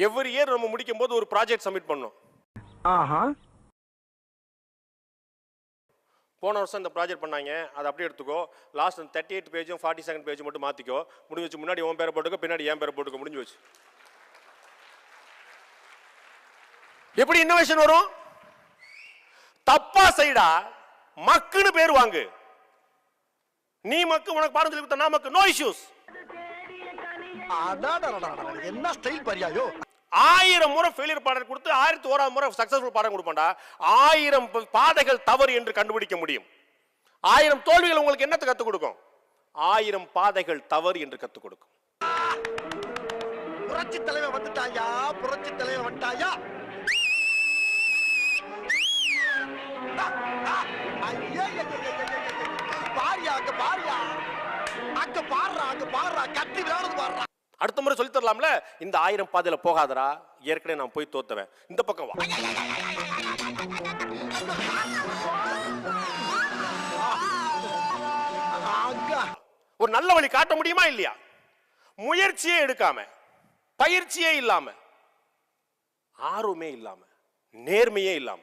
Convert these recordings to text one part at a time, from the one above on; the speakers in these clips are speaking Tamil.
எவ்ரி இயர் நம்ம முடிக்கும் போது ஒரு ப்ராஜெக்ட் சப்மிட் பண்ணோம். போன வருஷம் இந்த ப்ராஜெக்ட் பண்ணாங்க, அதை அப்படியே எடுத்துக்கோ. லாஸ்ட் 38 பேஜும் 42nd பேஜும் மட்டும் மாற்றிக்கோ. முடிஞ்சு வச்சு. முன்னாடி உன் பேரை போட்டுக்கோ, பின்னாடி என் பேரை போட்டுக்கோ. முடிஞ்சு வச்சு. எப்படி இன்னோவேஷன் வரும்? தப்பா செய்டா, மக்குன்னு பேர் வாங்கு. நீ மக்கு, உனக்கு பாடம் சொல்லி கொடுத்த நான் மக்கு. No issues. என்ன ஸ்டைல் பரியாயோ. 1000 முறை ஃபெயிலியர் பாடம் கொடுத்து 1001ஆம் முறை சக்சஸ்ஃபுல் பாடம் கொடுப்பான்டா. 1000 பாதைகள் தவறு என்று கண்டுபிடிக்க முடியும். 1000 தோல்விகள் உங்களுக்கு என்னத்தை கத்துக் கொடுக்கும்? 1000 பாதைகள் தவறு என்று கத்துக் கொடுக்கும். புரட்சி தலைவர் வந்துட்டாயா, புரட்சி தலைவர் வந்துட்டாயா. பாரியா, அங்க பாரியா, அங்க பாடுறா, அங்க பாடுறா, கத்தி விளையாடுறது பாடுறா. அடுத்த முறை சொல்லி தரலாம்ல. இந்த 1000 பாதையில போகாதடா, ஏற்கனவே நான் போய் தோத்துவேன். இந்த பக்கம் வா. ஒரு நல்ல வழி காட்ட முடியுமா இல்லையா? முயற்சியே எடுக்காம, பயிற்சியே இல்லாம, ஆர்வமே இல்லாம, நேர்மையே இல்லாம.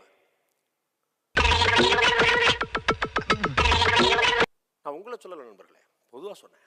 நான் உங்களை சொல்லல நண்பர்களே, பொதுவா சொன்னேன்.